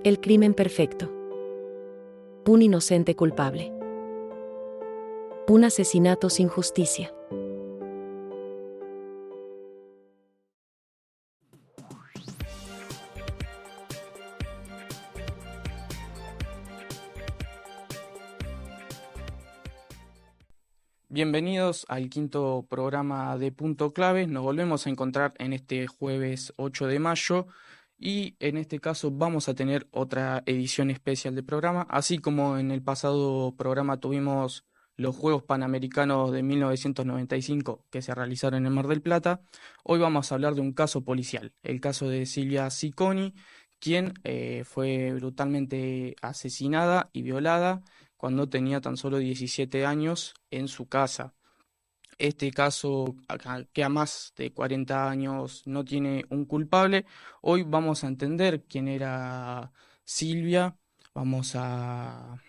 El crimen perfecto. Un inocente culpable. Un asesinato sin justicia. Bienvenidos al quinto programa de Punto Clave. Nos volvemos a encontrar en este jueves 8 de mayo y en este caso vamos a tener otra edición especial del programa. Así como en el pasado programa tuvimos los Juegos Panamericanos de 1995 que se realizaron en Mar del Plata, hoy vamos a hablar de un caso policial, el caso de Silvia Cicconi, quien fue brutalmente asesinada y violada cuando tenía tan solo 17 años en su casa. Este caso, que a más de 40 años no tiene un culpable, hoy vamos a entender quién era Silvia, vamos a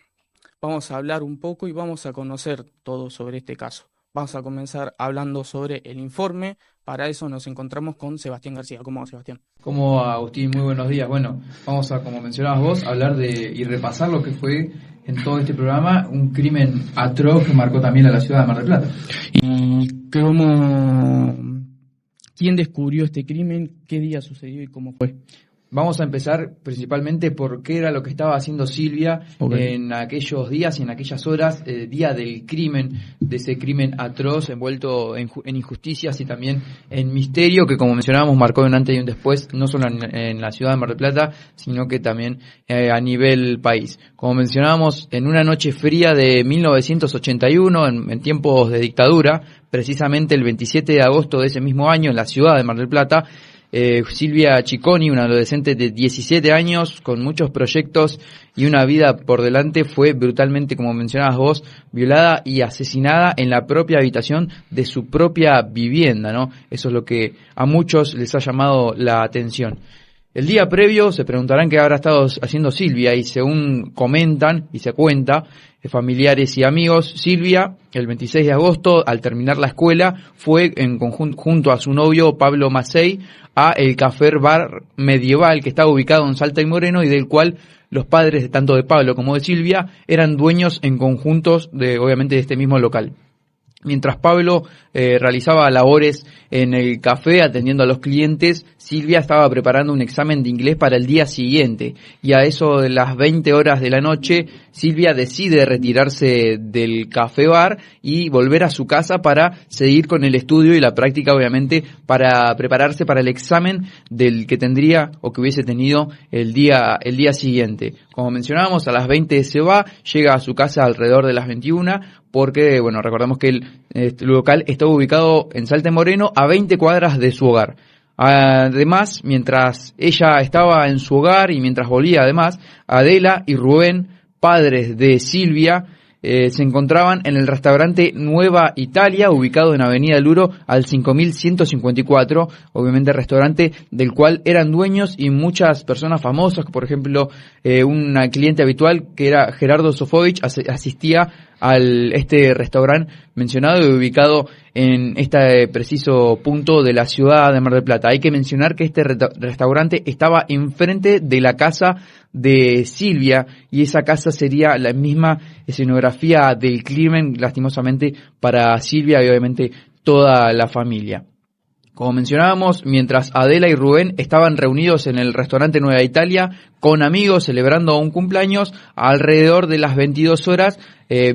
hablar un poco y vamos a conocer todo sobre este caso. Vamos a comenzar hablando sobre el informe. Para eso nos encontramos con Sebastián García. ¿Cómo va, Sebastián? ¿Cómo va, Agustín? Muy buenos días. Bueno, vamos a, como mencionabas vos, hablar y repasar lo que fue en todo este programa un crimen atroz que marcó también a la ciudad de Mar del Plata. ¿Y quién descubrió este crimen? ¿Qué día sucedió y cómo fue? Vamos a empezar principalmente por qué era lo que estaba haciendo Silvia en aquellos días y en aquellas horas, día del crimen, de ese crimen atroz envuelto en injusticias y también en misterio que, como mencionábamos, marcó un antes y un después, no solo en la ciudad de Mar del Plata, sino que también a nivel país. Como mencionábamos, en una noche fría de 1981, en tiempos de dictadura, precisamente el 27 de agosto de ese mismo año, en la ciudad de Mar del Plata, Silvia Cicconi, una adolescente de 17 años con muchos proyectos y una vida por delante, fue brutalmente, como mencionabas vos, violada y asesinada en la propia habitación de su propia vivienda, ¿no? Eso es lo que a muchos les ha llamado la atención. El día previo se preguntarán qué habrá estado haciendo Silvia y según comentan y se cuenta, familiares y amigos, Silvia, el 26 de agosto, al terminar la escuela, fue junto a su novio Pablo Macei a el Café Bar Medieval que estaba ubicado en Salta y Moreno y del cual los padres tanto de Pablo como de Silvia eran dueños en conjuntos obviamente de este mismo local. Mientras Pablo realizaba labores en el café atendiendo a los clientes, Silvia estaba preparando un examen de inglés para el día siguiente y a eso de las 20 horas de la noche Silvia decide retirarse del café bar y volver a su casa para seguir con el estudio y la práctica, obviamente, para prepararse para el examen del que tendría o que hubiese tenido el día siguiente. Como mencionábamos, a las 20 se va, llega a su casa alrededor de las 21, porque, bueno, recordemos que el local estaba ubicado en Salta y Moreno a 20 cuadras de su hogar. Además, mientras ella estaba en su hogar y mientras volvía, además, Adela y Rubén, padres de Silvia, se encontraban en el restaurante Nueva Italia, ubicado en Avenida Luro al 5154, obviamente restaurante del cual eran dueños y muchas personas famosas, por ejemplo, una cliente habitual que era Gerardo Sofovich asistía a este restaurante mencionado y ubicado en este preciso punto de la ciudad de Mar del Plata. Hay que mencionar que este restaurante estaba enfrente de la casa de Silvia y esa casa sería la misma escenografía del crimen, lastimosamente, para Silvia y obviamente toda la familia. Como mencionábamos, mientras Adela y Rubén estaban reunidos en el restaurante Nueva Italia con amigos celebrando un cumpleaños, alrededor de las 22 horas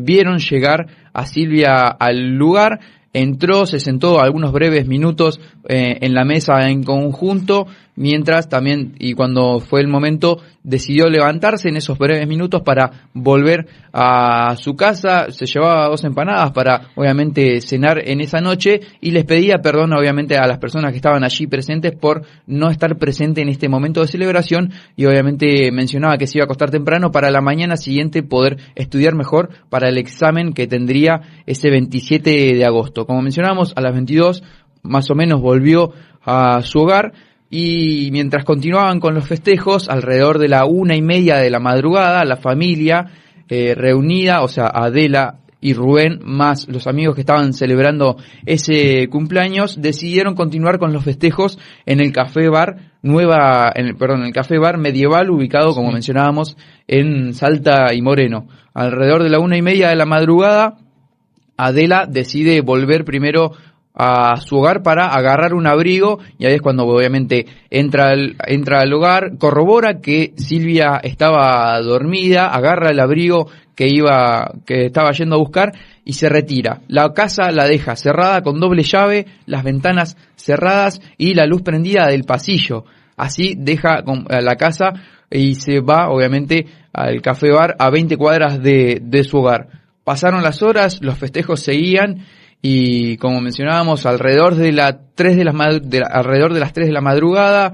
vieron llegar a Silvia al lugar. Entró, se sentó algunos breves minutos en la mesa en conjunto, mientras también, y cuando fue el momento, decidió levantarse en esos breves minutos para volver a su casa. Se llevaba 2 empanadas para, obviamente, cenar en esa noche y les pedía perdón, obviamente, a las personas que estaban allí presentes por no estar presente en este momento de celebración y, obviamente, mencionaba que se iba a acostar temprano para la mañana siguiente poder estudiar mejor para el examen que tendría ese 27 de agosto. Como mencionamos, a las 22 más o menos volvió a su hogar y mientras continuaban con los festejos, alrededor de la 1:30 de la madrugada, la familia reunida, o sea, Adela y Rubén, más los amigos que estaban celebrando ese cumpleaños, decidieron continuar con los festejos en el café bar el café bar medieval ubicado, como mencionábamos, en Salta y Moreno. Alrededor de la 1:30 de la madrugada, Adela decide volver primero a su hogar para agarrar un abrigo, y ahí es cuando obviamente entra al hogar, corrobora que Silvia estaba dormida, agarra el abrigo que estaba yendo a buscar y se retira. La casa la deja cerrada con doble llave, las ventanas cerradas y la luz prendida del pasillo. Así deja la casa y se va obviamente al café bar a 20 cuadras de su hogar. Pasaron las horas, los festejos seguían y, como mencionábamos, alrededor de las 3 de la madrugada,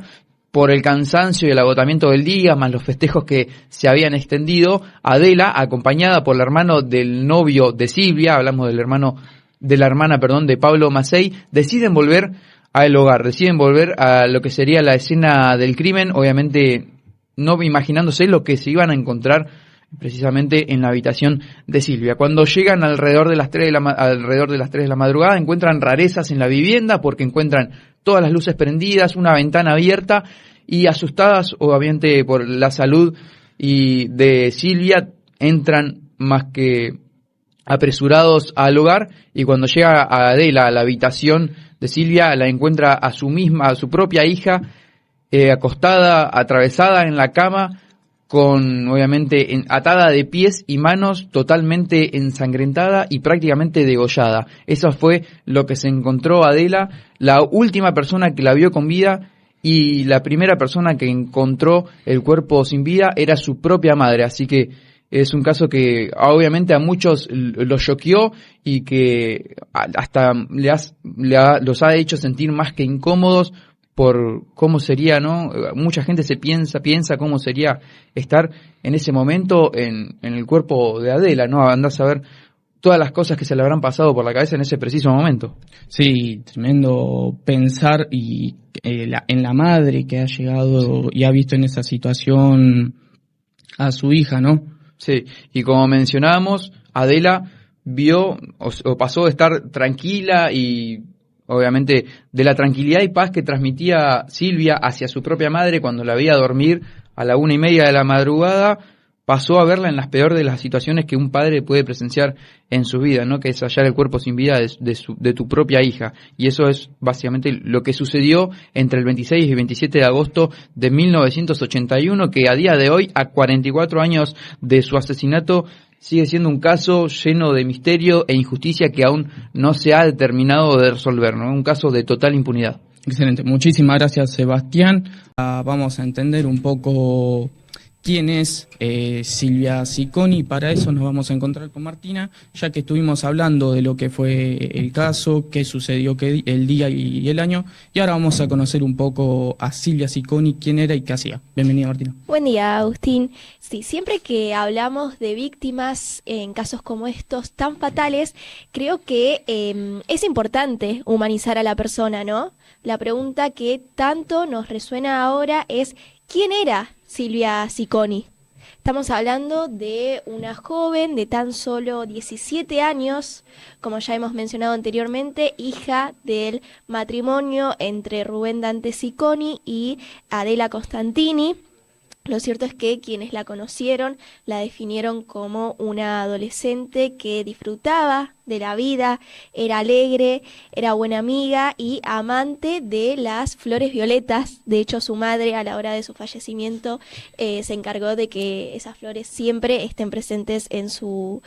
por el cansancio y el agotamiento del día, más los festejos que se habían extendido, Adela, acompañada por el hermano del novio de Silvia, hablamos de la hermana de Pablo Macei, deciden volver al hogar, deciden volver a lo que sería la escena del crimen, obviamente no imaginándose lo que se iban a encontrar precisamente en la habitación de Silvia. Cuando llegan alrededor de las 3 de la madrugada, encuentran rarezas en la vivienda porque encuentran todas las luces prendidas, una ventana abierta, y asustadas obviamente por la salud y de Silvia, entran más que apresurados al hogar, y cuando llega a Adela a la habitación de Silvia, la encuentra a su propia hija, acostada, atravesada en la cama, con obviamente atada de pies y manos, totalmente ensangrentada y prácticamente degollada. Eso fue lo que se encontró Adela, la última persona que la vio con vida, y la primera persona que encontró el cuerpo sin vida era su propia madre. Así que es un caso que obviamente a muchos los choqueó y que hasta los ha hecho sentir más que incómodos por cómo sería, ¿no? Mucha gente piensa cómo sería estar en ese momento en el cuerpo de Adela, ¿no? Andás a ver todas las cosas que se le habrán pasado por la cabeza en ese preciso momento. Sí, tremendo pensar en la madre que ha llegado y ha visto en esa situación a su hija, ¿no? Sí, y como mencionábamos, Adela vio o pasó de estar tranquila y obviamente de la tranquilidad y paz que transmitía Silvia hacia su propia madre cuando la veía dormir a la 1:30 de la madrugada, pasó a verla en las peores de las situaciones que un padre puede presenciar en su vida, ¿no? Que es hallar el cuerpo sin vida de tu propia hija. Y eso es básicamente lo que sucedió entre el 26 y 27 de agosto de 1981, que a día de hoy, a 44 años de su asesinato, sigue siendo un caso lleno de misterio e injusticia que aún no se ha terminado de resolver, ¿no? Un caso de total impunidad. Excelente, muchísimas gracias, Sebastián. Vamos a entender un poco quién es Silvia Cicconi. Para eso nos vamos a encontrar con Martina, ya que estuvimos hablando de lo que fue el caso, qué sucedió el día y el año, y ahora vamos a conocer un poco a Silvia Cicconi, quién era y qué hacía. Bienvenida, Martina. Buen día, Agustín. Sí, siempre que hablamos de víctimas en casos como estos tan fatales, creo que es importante humanizar a la persona, ¿no? La pregunta que tanto nos resuena ahora es: ¿quién era Silvia Cicconi? Estamos hablando de una joven de tan solo 17 años, como ya hemos mencionado anteriormente, hija del matrimonio entre Rubén Dante Cicconi y Adela Constantini. Lo cierto es que quienes la conocieron la definieron como una adolescente que disfrutaba de la vida, era alegre, era buena amiga y amante de las flores violetas. De hecho, su madre, a la hora de su fallecimiento, se encargó de que esas flores siempre estén presentes en su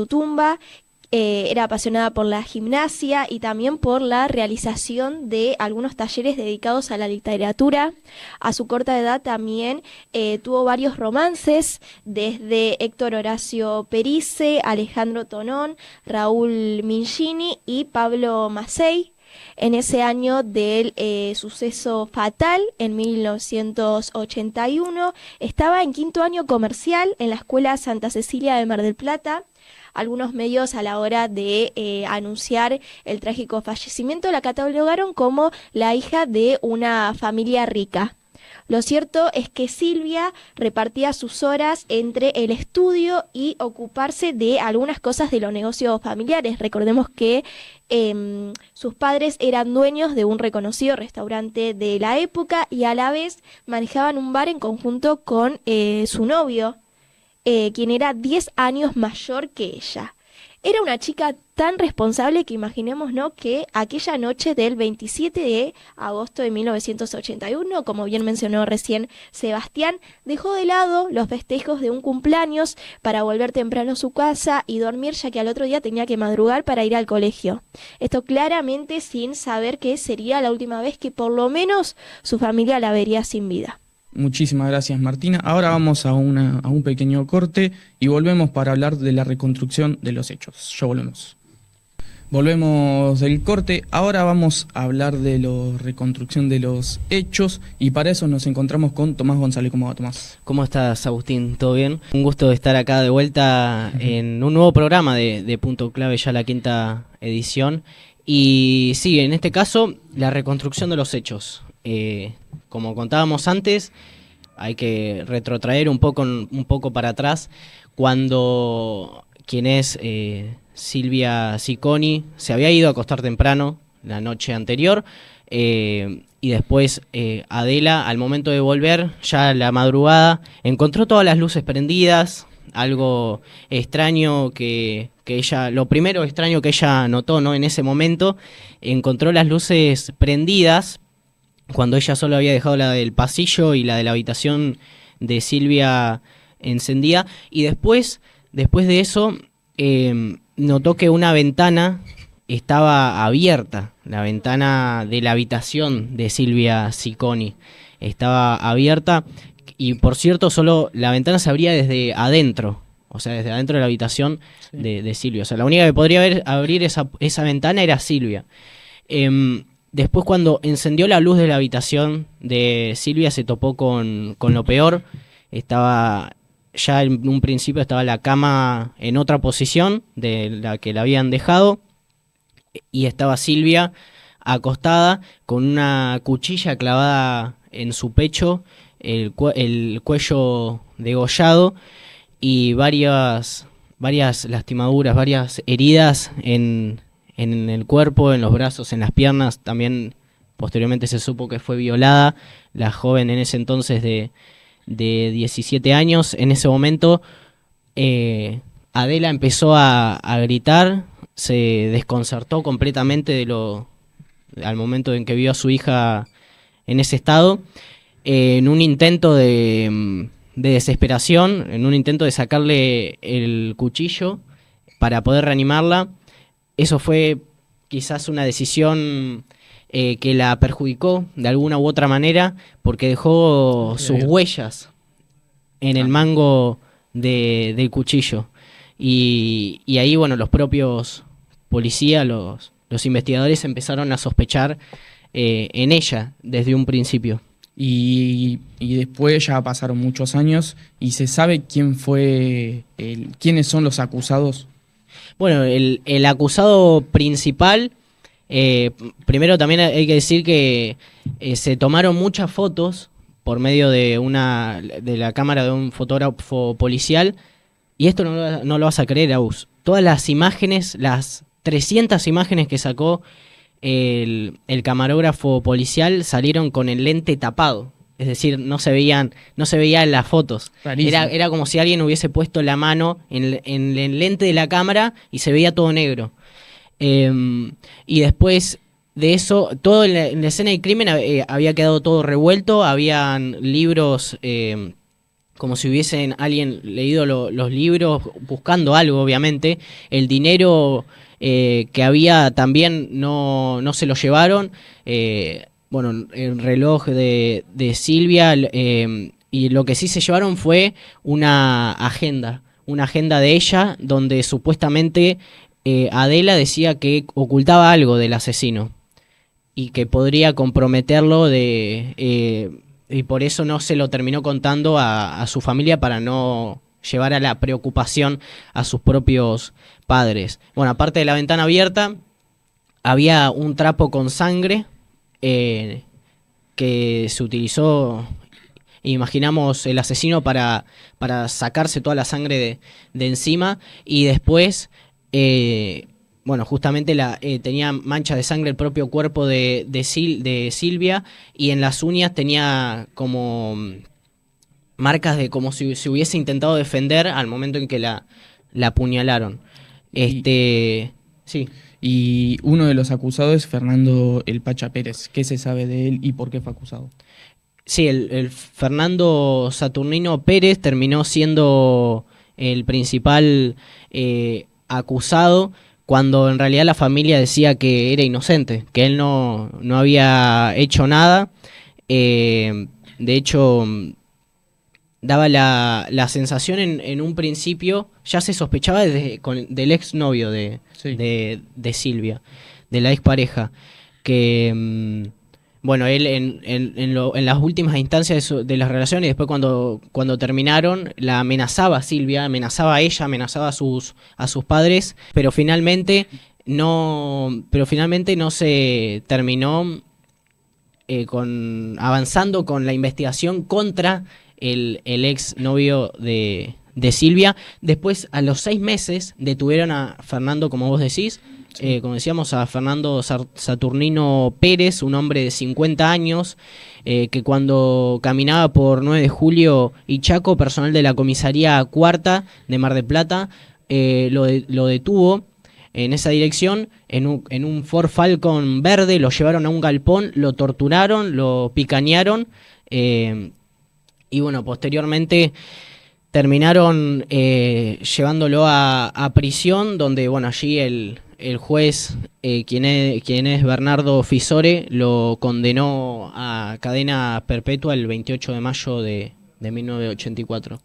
tumba. Era apasionada por la gimnasia y también por la realización de algunos talleres dedicados a la literatura. A su corta edad también tuvo varios romances, desde Héctor Horacio Perice, Alejandro Tonón, Raúl Mingini y Pablo Macei. En ese año del suceso fatal, en 1981, estaba en quinto año comercial en la Escuela Santa Cecilia de Mar del Plata. Algunos medios, a la hora de anunciar el trágico fallecimiento, la catalogaron como la hija de una familia rica. Lo cierto es que Silvia repartía sus horas entre el estudio y ocuparse de algunas cosas de los negocios familiares. Recordemos que sus padres eran dueños de un reconocido restaurante de la época y a la vez manejaban un bar en conjunto con su novio, quien era 10 años mayor que ella. Era una chica tan responsable que imaginemos, ¿no?, que aquella noche del 27 de agosto de 1981, como bien mencionó recién Sebastián, dejó de lado los festejos de un cumpleaños para volver temprano a su casa y dormir, ya que al otro día tenía que madrugar para ir al colegio. Esto claramente sin saber que sería la última vez que por lo menos su familia la vería sin vida. Muchísimas gracias, Martina. Ahora vamos a un pequeño corte y volvemos para hablar de la reconstrucción de los hechos. Ya volvemos. Volvemos del corte. Ahora vamos a hablar de la reconstrucción de los hechos y para eso nos encontramos con Tomás González. ¿Cómo va, Tomás? ¿Cómo estás, Agustín? ¿Todo bien? Un gusto estar acá de vuelta en un nuevo programa de Punto Clave, ya la 5ª edición. Y sí, en este caso, la reconstrucción de los hechos. Como contábamos antes, hay que retrotraer un poco para atrás, cuando quien es Silvia Cicconi se había ido a acostar temprano la noche anterior, y después Adela, al momento de volver, ya a la madrugada, encontró todas las luces prendidas. Algo extraño que ella, lo primero extraño que ella notó, ¿no?, en ese momento, encontró las luces prendidas, cuando ella solo había dejado la del pasillo y la de la habitación de Silvia encendida. Y después de eso, notó que una ventana estaba abierta, la ventana de la habitación de Silvia Cicconi estaba abierta, y por cierto, solo la ventana se abría desde adentro, o sea, desde adentro de la habitación de Silvia. O sea, la única que podría abrir esa ventana era Silvia. Después, cuando encendió la luz de la habitación de Silvia, se topó con lo peor. Ya en un principio estaba la cama en otra posición de la que la habían dejado, y estaba Silvia acostada con una cuchilla clavada en su pecho, el cuello degollado y varias lastimaduras, varias heridas en el cuerpo, en los brazos, en las piernas. También posteriormente se supo que fue violada la joven en ese entonces de 17 años. En ese momento Adela empezó a gritar, se desconcertó completamente al momento en que vio a su hija en ese estado, en un intento de desesperación, en un intento de sacarle el cuchillo para poder reanimarla. Eso fue quizás una decisión que la perjudicó de alguna u otra manera, porque dejó sus huellas en el mango del cuchillo. Y ahí, bueno, los propios policías, los investigadores empezaron a sospechar en ella desde un principio. Y después ya pasaron muchos años y se sabe quiénes son los acusados. Bueno, el acusado principal, primero también hay que decir que se tomaron muchas fotos por medio de la cámara de un fotógrafo policial, y esto no lo vas a creer, Agus. Todas las imágenes, las 300 imágenes que sacó el camarógrafo policial, salieron con el lente tapado. Es decir, no se veía en las fotos. Era como si alguien hubiese puesto la mano en el lente de la cámara y se veía todo negro. Y después de eso, todo en la escena del crimen había quedado todo revuelto. Habían libros, como si hubiesen alguien leído los libros, buscando algo, obviamente. El dinero que había también no se lo llevaron. Bueno, el reloj de Silvia, y lo que sí se llevaron fue una agenda de ella, donde supuestamente Adela decía que ocultaba algo del asesino y que podría comprometerlo, y por eso no se lo terminó contando a su familia, para no llevar a la preocupación a sus propios padres. Bueno, aparte de la ventana abierta, había un trapo con sangre que se utilizó, imaginamos, el asesino para sacarse toda la sangre de encima, y después, justamente tenía mancha de sangre el propio cuerpo de Silvia, y en las uñas tenía como marcas de como si se hubiese intentado defender al momento en que la apuñalaron. Sí. Y uno de los acusados es Fernando El Pacha Pérez. ¿Qué se sabe de él y por qué fue acusado? Sí, el Fernando Saturnino Pérez terminó siendo el principal acusado, cuando en realidad la familia decía que era inocente, que él no había hecho nada. De hecho, daba la sensación en un principio, ya se sospechaba del exnovio de Silvia, de la expareja, que él en las últimas instancias de las relaciones, y después cuando terminaron, la amenazaba a Silvia, amenazaba a ella, amenazaba a sus padres, pero finalmente no se terminó avanzando con la investigación contra el ex novio de Silvia. Después, a los 6 meses, detuvieron a Fernando, como vos decís, como decíamos, a Fernando Saturnino Pérez, un hombre de 50 años, que cuando caminaba por 9 de Julio y Chaco, personal de la comisaría cuarta de Mar del Plata lo detuvo en esa dirección, en un Ford Falcon verde, lo llevaron a un galpón, lo torturaron, lo picañaron, y posteriormente terminaron llevándolo a prisión, donde allí el juez, quien es Bernardo Fisore, lo condenó a cadena perpetua el 28 de mayo de 1984.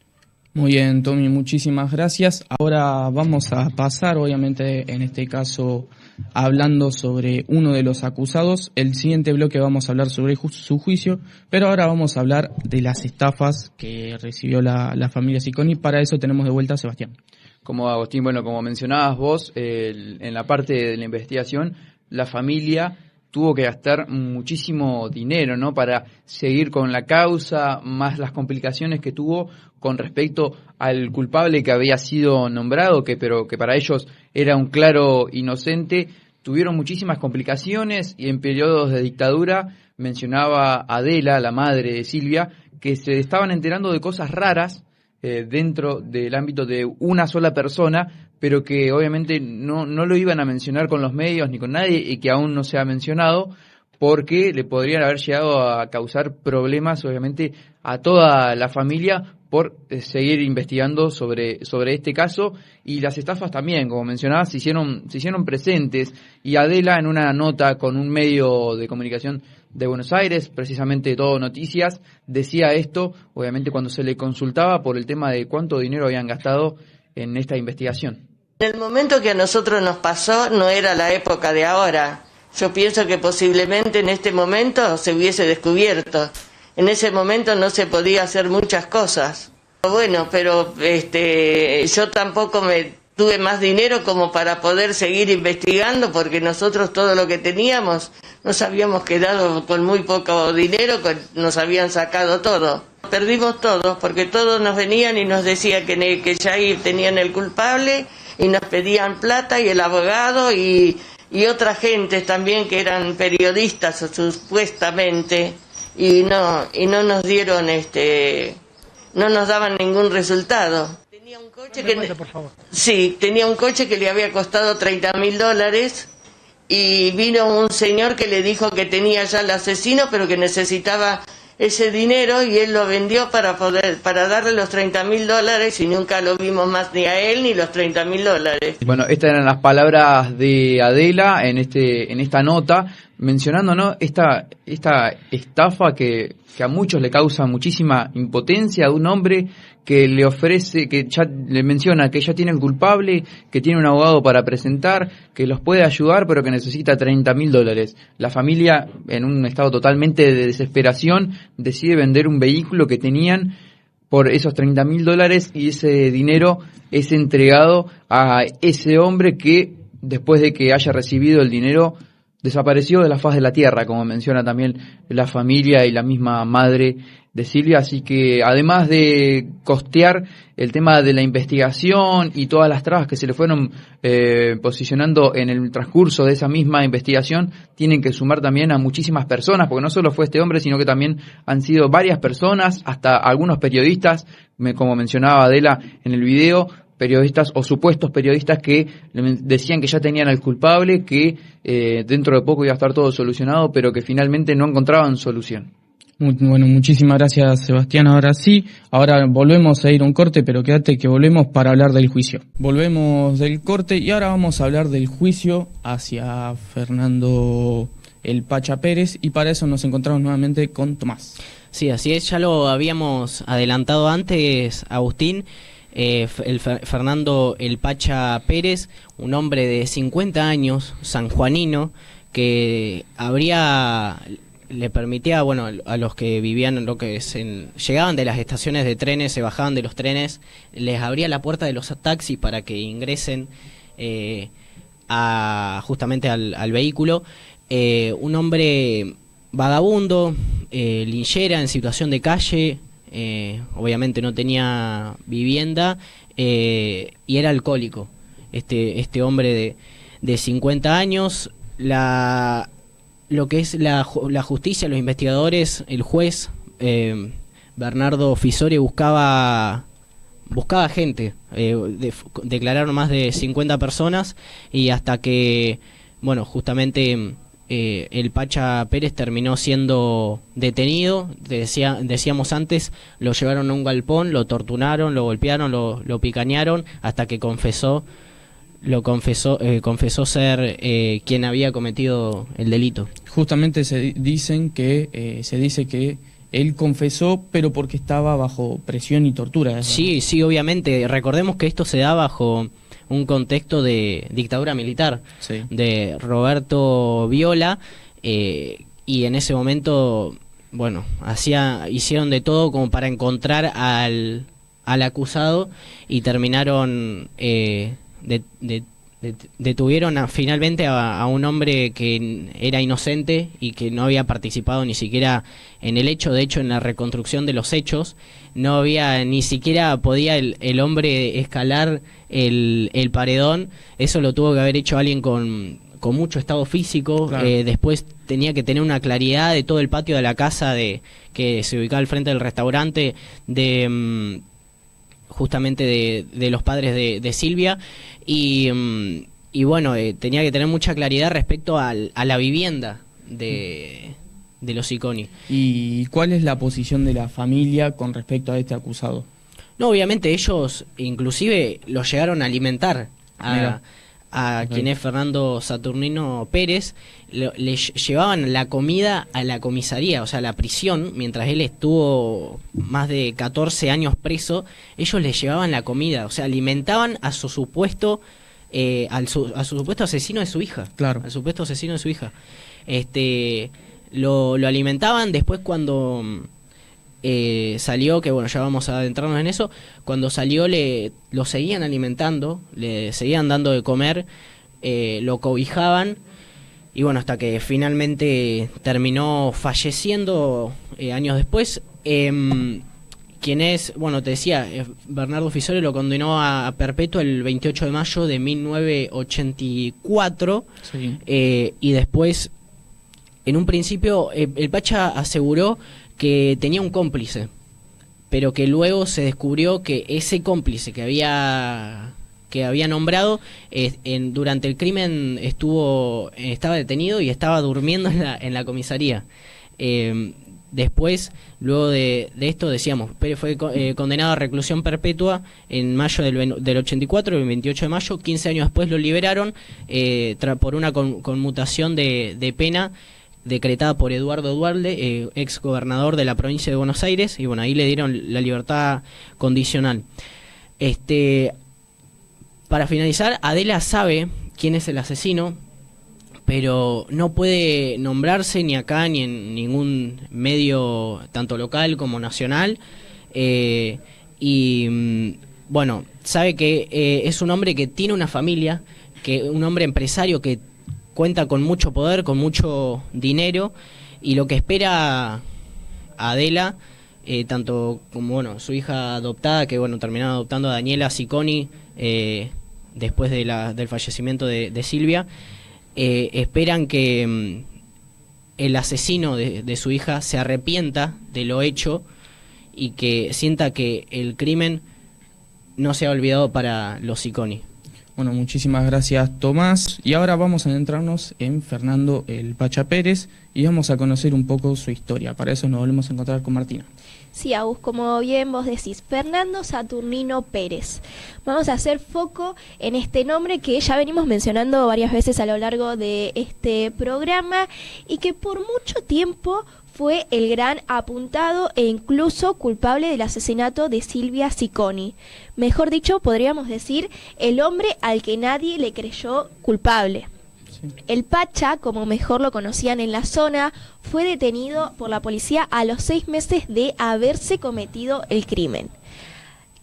Muy bien, Tommy, muchísimas gracias. Ahora vamos a pasar, obviamente, en este caso, hablando sobre uno de los acusados. El siguiente bloque vamos a hablar sobre su juicio, pero ahora vamos a hablar de las estafas que recibió la familia Cicconi. Para eso tenemos de vuelta a Sebastián. Como Agustín, como mencionabas vos, en la parte de la investigación, la familia tuvo que gastar muchísimo dinero, ¿no?, para seguir con la causa, más las complicaciones que tuvo con respecto al culpable que había sido nombrado, pero que para ellos era un claro inocente. Tuvieron muchísimas complicaciones, y en periodos de dictadura, mencionaba Adela, la madre de Silvia, que se estaban enterando de cosas raras dentro del ámbito de una sola persona, pero que obviamente no lo iban a mencionar con los medios ni con nadie, y que aún no se ha mencionado, porque le podrían haber llegado a causar problemas, obviamente, a toda la familia por seguir investigando sobre este caso. Y las estafas también, como mencionabas, se hicieron presentes, y Adela, en una nota con un medio de comunicación de Buenos Aires, precisamente Todo Noticias, decía esto, obviamente, cuando se le consultaba por el tema de cuánto dinero habían gastado en esta investigación. En el momento que a nosotros nos pasó no era la época de ahora. Yo pienso que posiblemente en este momento se hubiese descubierto. En ese momento no se podía hacer muchas cosas. Bueno, pero yo tampoco tuve más dinero como para poder seguir investigando, porque nosotros todo lo que teníamos nos habíamos quedado con muy poco dinero, nos habían sacado todo. Perdimos todo, porque todos nos venían y nos decían que ya ahí tenían el culpable, y nos pedían plata, y el abogado, y otra gente también que eran periodistas supuestamente, y no nos dieron no nos daban ningún resultado. Tenía un coche tenía un coche que le había costado $30.000, y vino un señor que le dijo que tenía ya el asesino, pero que necesitaba ese dinero, y él lo vendió para darle los $30.000, y nunca lo vimos más, ni a él ni los $30.000. Bueno, estas eran las palabras de Adela en esta nota, mencionando, ¿no?, esta estafa que a muchos le causa muchísima impotencia, de un hombre que le ofrece, que ya le menciona que ya tiene el culpable, que tiene un abogado para presentar, que los puede ayudar, pero que necesita $30.000. La familia, en un estado totalmente de desesperación, decide vender un vehículo que tenían por esos $30.000, y ese dinero es entregado a ese hombre que, después de que haya recibido el dinero, desapareció de la faz de la tierra, como menciona también la familia y la misma madre de Silvia, así que además de costear el tema de la investigación y todas las trabas que se le fueron posicionando en el transcurso de esa misma investigación, tienen que sumar también a muchísimas personas, porque no solo fue este hombre, sino que también han sido varias personas, hasta algunos periodistas, como mencionaba Adela en el video, periodistas o supuestos periodistas que decían que ya tenían al culpable, que dentro de poco iba a estar todo solucionado, pero que finalmente no encontraban solución. Bueno, muchísimas gracias, Sebastián. Ahora sí, ahora volvemos a ir a un corte, pero quédate que volvemos para hablar del juicio. Volvemos del corte y ahora vamos a hablar del juicio hacia Fernando el Pacha Pérez, y para eso nos encontramos nuevamente con Tomás. Sí, así es, ya lo habíamos adelantado antes, Agustín. Fernando el Pacha Pérez, un hombre de 50 años, sanjuanino, que le permitía, bueno, a los que vivían en lo que es llegaban de las estaciones de trenes, se bajaban de los trenes, les abría la puerta de los taxis para que ingresen justamente al vehículo. Un hombre vagabundo, linchera, en situación de calle, obviamente no tenía vivienda, y era alcohólico. Este hombre de 50 años, lo que es la justicia, los investigadores, el juez Bernardo Fisore buscaba gente, declararon más de 50 personas, y hasta que, bueno, justamente el Pacha Pérez terminó siendo detenido. Decíamos antes, lo llevaron a un galpón, lo torturaron, lo golpearon, lo picañaron, hasta que confesó ser quien había cometido el delito. Justamente se dice que él confesó, pero porque estaba bajo presión y tortura. Sí, obviamente. Recordemos que esto se da bajo un contexto de dictadura militar, sí, de Roberto Viola, y en ese momento, bueno, hicieron de todo como para encontrar al acusado, y terminaron detuvieron finalmente a un hombre que era inocente y que no había participado ni siquiera en el hecho. De hecho, en la reconstrucción de los hechos no había, ni siquiera podía el hombre escalar el paredón. Eso lo tuvo que haber hecho alguien con mucho estado físico. Claro. Después tenía que tener una claridad de todo el patio de la casa que se ubicaba al frente del restaurante justamente de los padres de Silvia, y bueno, tenía que tener mucha claridad respecto a la vivienda de los Cicconi. ¿Y cuál es la posición de la familia con respecto a este acusado? No, obviamente ellos inclusive lo llegaron a alimentar a quien es Fernando Saturnino Pérez. Le llevaban la comida a la comisaría, o sea, a la prisión. Mientras él estuvo más de 14 años preso, ellos le llevaban la comida, o sea, alimentaban a su supuesto a su supuesto asesino de su hija. Claro. Al supuesto asesino de su hija. Lo alimentaban. Después, cuando salió, que bueno, ya vamos a adentrarnos en eso, cuando salió lo seguían alimentando, le seguían dando de comer, lo cobijaban, y bueno, hasta que finalmente terminó falleciendo años después. Quien es, bueno, te decía, Bernardo Fisore lo condenó a perpetua el 28 de mayo de 1984, sí. Y después, en un principio, el Pacha aseguró que tenía un cómplice, pero que luego se descubrió que ese cómplice que había nombrado durante el crimen estaba detenido y estaba durmiendo en la comisaría. Después, luego de esto, decíamos, Pérez fue condenado a reclusión perpetua en mayo del 84, el 28 de mayo. 15 años después lo liberaron por una conmutación de pena decretada por Eduardo Duhalde, ex gobernador de la provincia de Buenos Aires, y bueno, ahí le dieron la libertad condicional. Para finalizar, Adela sabe quién es el asesino, pero no puede nombrarse ni acá ni en ningún medio, tanto local como nacional, bueno, sabe que es un hombre que tiene una familia, un hombre empresario que cuenta con mucho poder, con mucho dinero, y lo que espera Adela, tanto como su hija adoptada, que terminaron adoptando a Daniela Cicconi después del fallecimiento de Silvia, esperan que el asesino de su hija se arrepienta de lo hecho y que sienta que el crimen no se ha olvidado para los Cicconi. Bueno, muchísimas gracias, Tomás. Y ahora vamos a adentrarnos en Fernando el Pacha Pérez y vamos a conocer un poco su historia. Para eso nos volvemos a encontrar con Martina. Sí, Agus, como bien vos decís, Fernando Saturnino Pérez. Vamos a hacer foco en este nombre que ya venimos mencionando varias veces a lo largo de este programa y que por mucho tiempo fue el gran apuntado e incluso culpable del asesinato de Silvia Cicconi. Mejor dicho, podríamos decir, el hombre al que nadie le creyó culpable. El Pacha, como mejor lo conocían en la zona, fue detenido por la policía a los 6 meses de haberse cometido el crimen.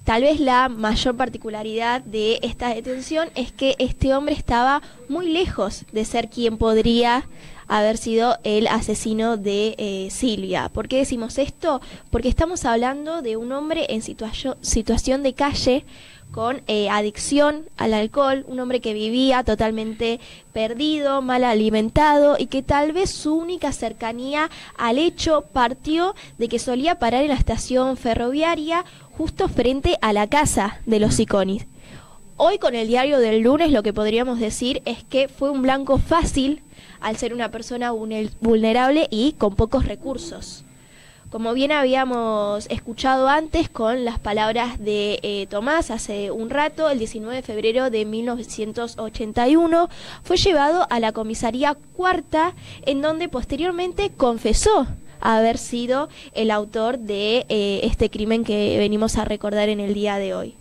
Tal vez la mayor particularidad de esta detención es que este hombre estaba muy lejos de ser quien podría haber sido el asesino de Silvia. ¿Por qué decimos esto? Porque estamos hablando de un hombre en situación de calle, con adicción al alcohol, un hombre que vivía totalmente perdido, mal alimentado y que tal vez su única cercanía al hecho partió de que solía parar en la estación ferroviaria justo frente a la casa de los Cicconi. Hoy con el diario del lunes lo que podríamos decir es que fue un blanco fácil al ser una persona vulnerable y con pocos recursos. Como bien habíamos escuchado antes con las palabras de Tomás hace un rato, el 19 de febrero de 1981 fue llevado a la comisaría cuarta, en donde posteriormente confesó haber sido el autor de este crimen que venimos a recordar en el día de hoy.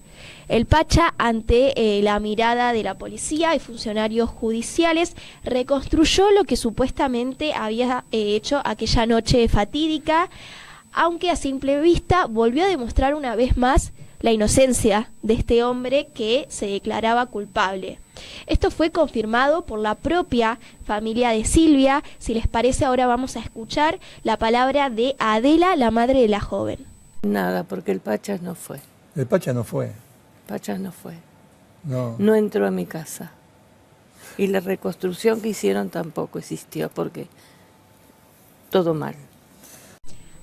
El Pacha, ante la mirada de la policía y funcionarios judiciales, reconstruyó lo que supuestamente había hecho aquella noche fatídica, aunque a simple vista volvió a demostrar una vez más la inocencia de este hombre que se declaraba culpable. Esto fue confirmado por la propia familia de Silvia. Si les parece, ahora vamos a escuchar la palabra de Adela, la madre de la joven. Nada, porque el Pacha no fue. El Pacha no fue. Pacha no fue. No. No entró a mi casa. Y la reconstrucción que hicieron tampoco existió, porque todo mal.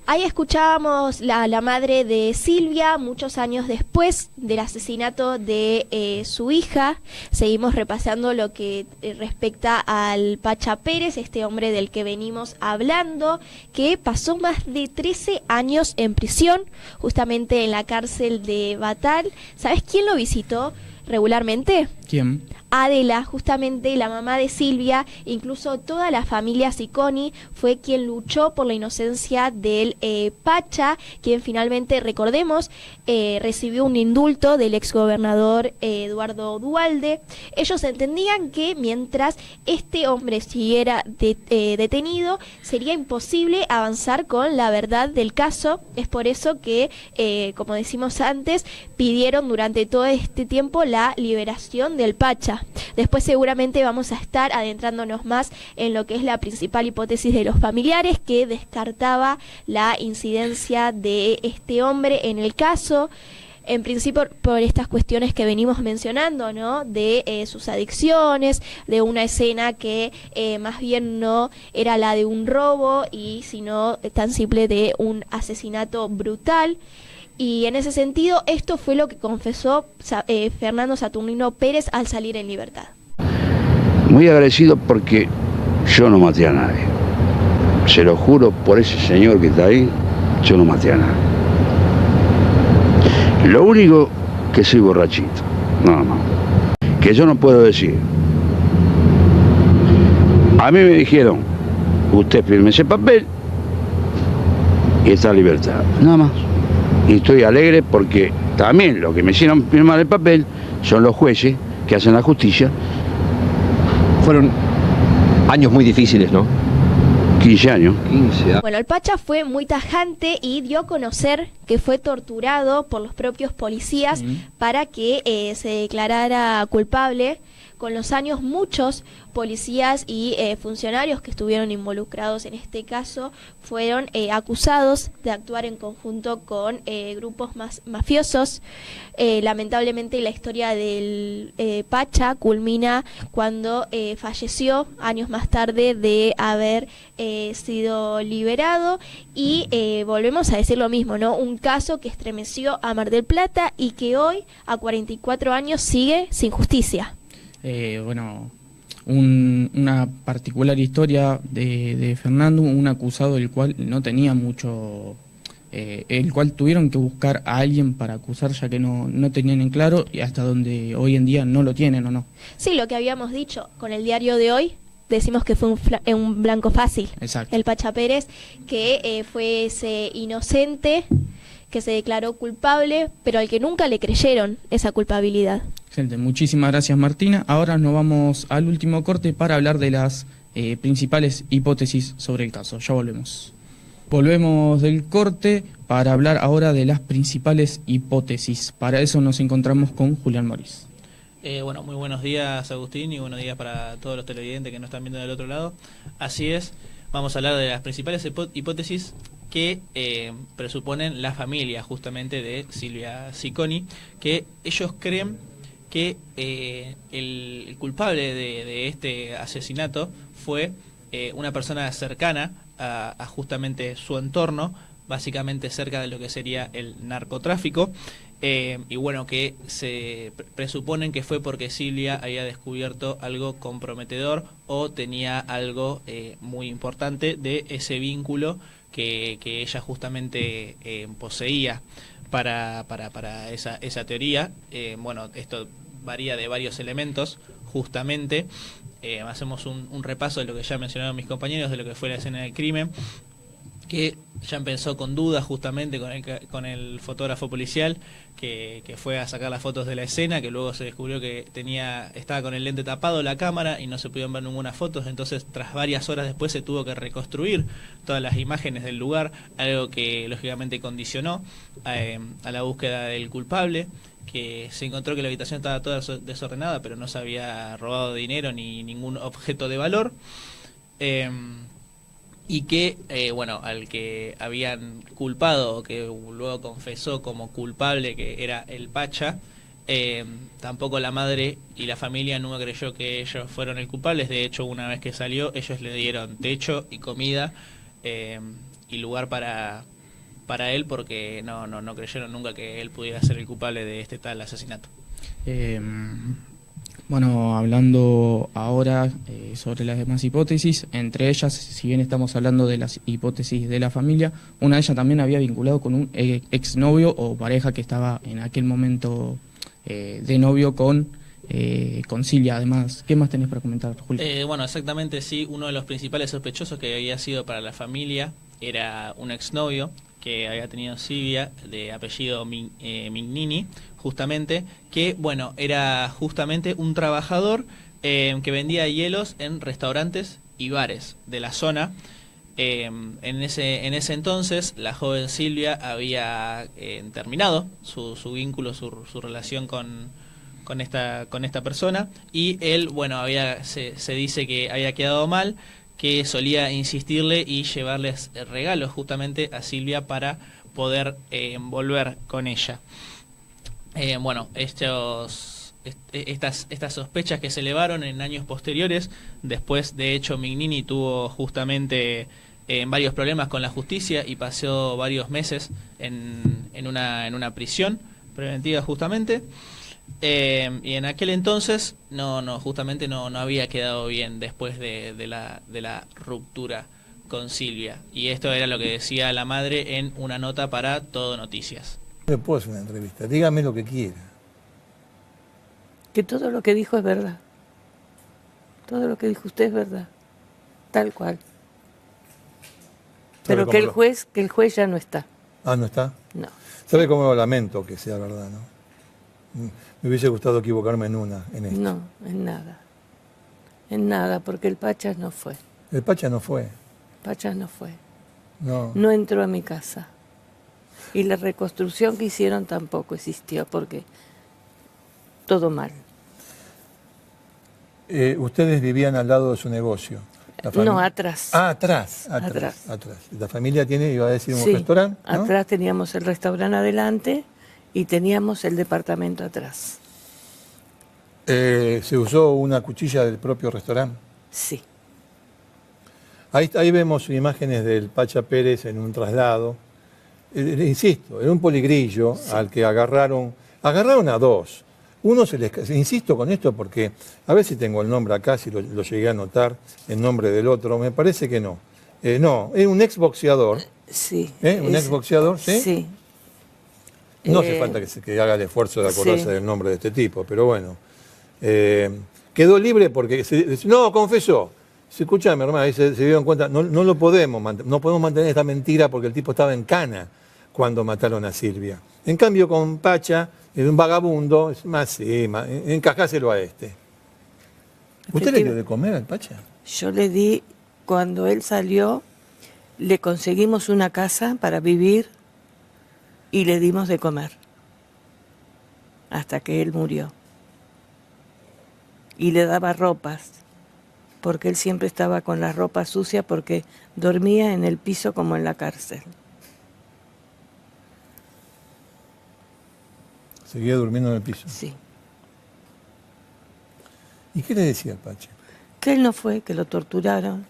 Ahí escuchábamos la madre de Silvia, muchos años después del asesinato de su hija. Seguimos repasando lo que respecta al Pacha Pérez, este hombre del que venimos hablando, que pasó más de 13 años en prisión, justamente en la cárcel de Batal. ¿Sabes quién lo visitó regularmente? ¿Quién? Adela, justamente la mamá de Silvia, incluso toda la familia Cicconi, fue quien luchó por la inocencia del Pacha, quien finalmente, recordemos, recibió un indulto del exgobernador Eduardo Duhalde. Ellos entendían que mientras este hombre siguiera detenido, sería imposible avanzar con la verdad del caso. Es por eso que, como decimos antes, pidieron durante todo este tiempo la liberación del Pacha. Después seguramente vamos a estar adentrándonos más en lo que es la principal hipótesis de los familiares, que descartaba la incidencia de este hombre en el caso. En principio por estas cuestiones que venimos mencionando, ¿no? De sus adicciones, de una escena que más bien no era la de un robo y sino tan simple de un asesinato brutal. Y en ese sentido, esto fue lo que confesó Fernando Saturnino Pérez al salir en libertad. Muy agradecido porque yo no maté a nadie. Se lo juro por ese señor que está ahí, yo no maté a nadie. Lo único que soy borrachito, nada más. Que yo no puedo decir. A mí me dijeron, usted firme ese papel y está en libertad, nada más. Y estoy alegre porque también lo que me hicieron firmar el papel son los jueces que hacen la justicia. Fueron años muy difíciles, ¿no? 15 años. Bueno, el Pacha fue muy tajante y dio a conocer que fue torturado por los propios policías para que se declarara culpable, con los años muchos policías y funcionarios que estuvieron involucrados en este caso fueron acusados de actuar en conjunto con grupos mafiosos. Lamentablemente la historia del Pacha culmina cuando falleció años más tarde de haber sido liberado y volvemos a decir lo mismo, ¿no? Un caso que estremeció a Mar del Plata y que hoy, a 44 años, sigue sin justicia. Bueno, una particular historia de Fernando, un acusado del cual no tenía mucho, el cual tuvieron que buscar a alguien para acusar ya que no tenían en claro y hasta donde hoy en día no lo tienen o no. Sí, lo que habíamos dicho con el diario de hoy, decimos que fue un blanco fácil. Exacto. El Pacha Pérez, que fue ese inocente que se declaró culpable, pero al que nunca le creyeron esa culpabilidad. Excelente, muchísimas gracias Martina. Ahora nos vamos al último corte para hablar de las principales hipótesis sobre el caso. Ya volvemos. Volvemos del corte para hablar ahora de las principales hipótesis. Para eso nos encontramos con Julián Morís. Bueno, muy buenos días Agustín y buenos días para todos los televidentes que nos están viendo del otro lado. Así es, vamos a hablar de las principales hipótesis que presuponen la familia justamente de Silvia Cicconi, que ellos creen que el culpable de este asesinato fue una persona cercana a justamente su entorno, básicamente cerca de lo que sería el narcotráfico, y bueno, que se presuponen que fue porque Silvia había descubierto algo comprometedor o tenía algo muy importante de ese vínculo que ella justamente poseía para esa teoría. Bueno, esto varía de varios elementos, justamente. Hacemos un repaso de lo que ya mencionaron mis compañeros, de lo que fue la escena del crimen, que ya empezó con dudas justamente con el fotógrafo policial que fue a sacar las fotos de la escena, que luego se descubrió que estaba con el lente tapado la cámara y no se pudieron ver ninguna foto. Entonces tras varias horas después se tuvo que reconstruir todas las imágenes del lugar, algo que lógicamente condicionó a la búsqueda del culpable, que se encontró que la habitación estaba toda desordenada, pero no se había robado dinero ni ningún objeto de valor. Y que, bueno, al que habían culpado, o que luego confesó como culpable, que era el Pacha, tampoco la madre y la familia nunca creyó que ellos fueron el culpable. De hecho, una vez que salió, ellos le dieron techo y comida y lugar para él, porque no creyeron nunca que él pudiera ser el culpable de este tal asesinato. Bueno, hablando ahora sobre las demás hipótesis, entre ellas, si bien estamos hablando de las hipótesis de la familia, una de ellas también había vinculado con un exnovio o pareja que estaba en aquel momento de novio con Silvia. Además, ¿qué más tenés para comentar, Julio? Bueno, exactamente, sí, uno de los principales sospechosos que había sido para la familia era un exnovio que había tenido Silvia, de apellido Mignini, justamente, que, bueno, era justamente un trabajador que vendía hielos en restaurantes y bares de la zona. En ese entonces, la joven Silvia había terminado su vínculo, su relación con esta persona, y él, bueno, se dice que había quedado mal, que solía insistirle y llevarles regalos justamente a Silvia para poder volver con ella. Bueno, estas sospechas que se elevaron en años posteriores, después de hecho Mignini tuvo justamente varios problemas con la justicia y pasó varios meses en una prisión preventiva justamente. Y en aquel entonces justamente no había quedado bien después de la ruptura con Silvia, y esto era lo que decía la madre en una nota para Todo Noticias. No puedo hacer una entrevista, dígame lo que quiera. Que todo lo que dijo es verdad, todo lo que dijo usted es verdad, tal cual, pero que el juez ya no está. Ah, ¿no está? No. ¿Sabe cómo lo lamento que sea verdad, no? Me hubiese gustado equivocarme en esto. No, en nada, porque el Pachas no fue. El Pacha no fue. Pachas no fue. No entró a mi casa. Y la reconstrucción que hicieron tampoco existió, porque todo mal. ustedes vivían al lado de su negocio. No, atrás. Ah, atrás. La familia tiene, iba a decir, un restaurante, ¿no? Atrás teníamos el restaurante adelante y teníamos el departamento atrás. ¿Se usó una cuchilla del propio restaurante? Sí. Ahí vemos imágenes del Pacha Pérez en un traslado. Insisto, era un poligrillo al que agarraron a dos. Uno insisto con esto porque a ver si tengo el nombre acá, si lo llegué a anotar, el nombre del otro, me parece que no. No, es un exboxeador. Sí. ¿Un exboxeador? Sí. Sí. No hace falta que haga el esfuerzo de acordarse del nombre de este tipo, pero bueno. Quedó libre porque no, confesó. Escúchame, hermano, ahí se dieron cuenta, no podemos mantener esta mentira porque el tipo estaba en cana cuando mataron a Silvia. En cambio, con Pacha, es un vagabundo, es más, encajáselo a este. ¿Usted le dio de comer al Pacha? Yo le di, cuando él salió, le conseguimos una casa para vivir y le dimos de comer. Hasta que él murió. Y le daba ropas, porque él siempre estaba con la ropa sucia porque dormía en el piso como en la cárcel. ¿Seguía durmiendo en el piso? Sí. ¿Y qué le decía al Pacha? Que él no fue, que lo torturaron,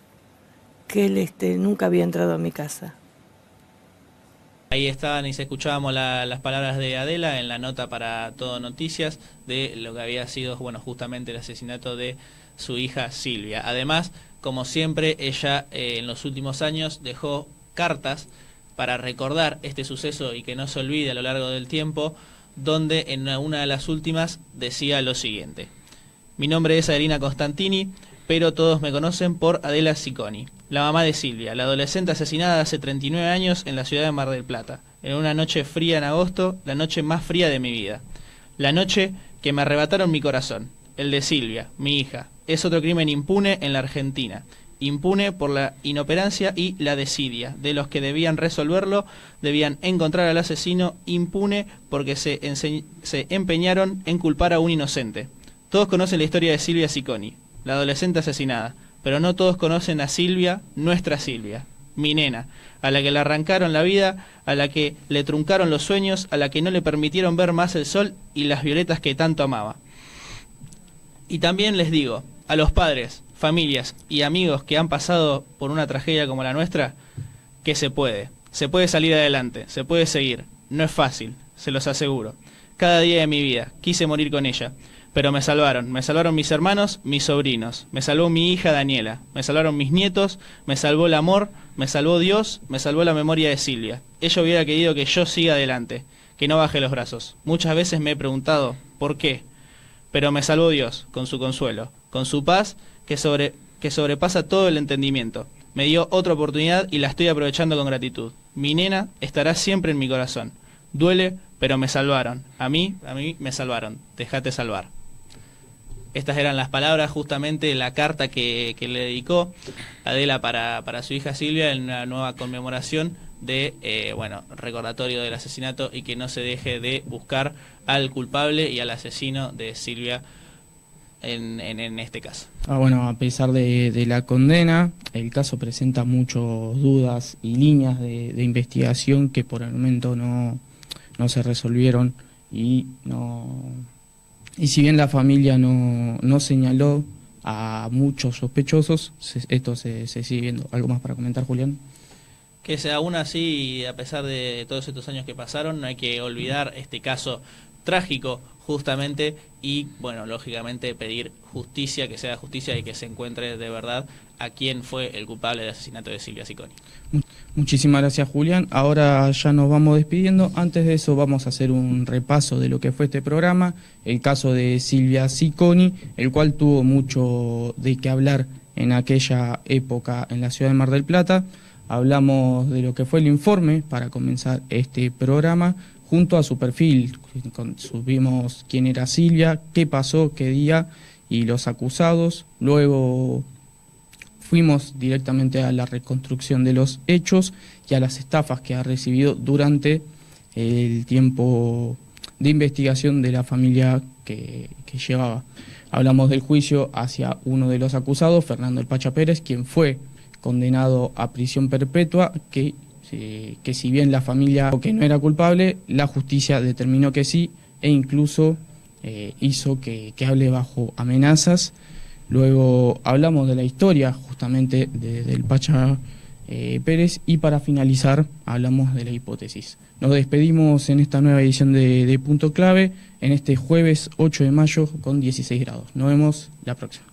que él nunca había entrado a mi casa. Ahí estaban y se escuchábamos las palabras de Adela en la nota para Todo Noticias de lo que había sido, bueno, justamente el asesinato de su hija Silvia. Además, como siempre, ella en los últimos años dejó cartas para recordar este suceso y que no se olvide a lo largo del tiempo, donde en una de las últimas decía lo siguiente: mi nombre es Adelina Constantini, pero todos me conocen por Adela Cicconi, la mamá de Silvia, la adolescente asesinada hace 39 años en la ciudad de Mar del Plata, en una noche fría en agosto, la noche más fría de mi vida. La noche que me arrebataron mi corazón, el de Silvia, mi hija. Es otro crimen impune en la Argentina. Impune por la inoperancia y la desidia de los que debían resolverlo, debían encontrar al asesino. Impune porque se empeñaron en culpar a un inocente. Todos conocen la historia de Silvia Cicconi, la adolescente asesinada, pero no todos conocen a Silvia, nuestra Silvia, mi nena, a la que le arrancaron la vida, a la que le truncaron los sueños, a la que no le permitieron ver más el sol y las violetas que tanto amaba. Y también les digo, a los padres, familias y amigos que han pasado por una tragedia como la nuestra, que se puede salir adelante, se puede seguir. No es fácil, se los aseguro. Cada día de mi vida quise morir con ella, pero me salvaron mis hermanos, mis sobrinos, me salvó mi hija Daniela, me salvaron mis nietos, me salvó el amor, me salvó Dios, me salvó la memoria de Silvia. Ella hubiera querido que yo siga adelante, que no baje los brazos. Muchas veces me he preguntado, ¿por qué? Pero me salvó Dios, con su consuelo, con su paz, que sobrepasa todo el entendimiento. Me dio otra oportunidad y la estoy aprovechando con gratitud. Mi nena estará siempre en mi corazón. Duele, pero me salvaron. A mí me salvaron. Déjate salvar. Estas eran las palabras, justamente la carta que le dedicó Adela para su hija Silvia en una nueva conmemoración de, recordatorio del asesinato y que no se deje de buscar al culpable y al asesino de Silvia en este caso. A pesar de la condena, el caso presenta muchas dudas y líneas de investigación que por el momento no se resolvieron y si bien la familia no señaló a muchos sospechosos, esto se sigue viendo. ¿Algo más para comentar, Julián? Que aún así, a pesar de todos estos años que pasaron, no hay que olvidar este caso trágico justamente y, lógicamente pedir justicia, que sea justicia y que se encuentre de verdad a quién fue el culpable del asesinato de Silvia Cicconi. Muchísimas gracias, Julián. Ahora ya nos vamos despidiendo. Antes de eso vamos a hacer un repaso de lo que fue este programa, el caso de Silvia Cicconi, el cual tuvo mucho de qué hablar en aquella época en la ciudad de Mar del Plata. Hablamos de lo que fue el informe para comenzar este programa, junto a su perfil, subimos quién era Silvia, qué pasó, qué día y los acusados. Luego fuimos directamente a la reconstrucción de los hechos y a las estafas que ha recibido durante el tiempo de investigación de la familia que llevaba. Hablamos del juicio hacia uno de los acusados, Fernando El Pacha Pérez, quien fue condenado a prisión perpetua, que si bien la familia que no era culpable, la justicia determinó que sí, e incluso hizo que hable bajo amenazas. Luego hablamos de la historia justamente del Pacha Pérez, y para finalizar hablamos de la hipótesis. Nos despedimos en esta nueva edición de Punto Clave, en este jueves 8 de mayo con 16 grados. Nos vemos la próxima.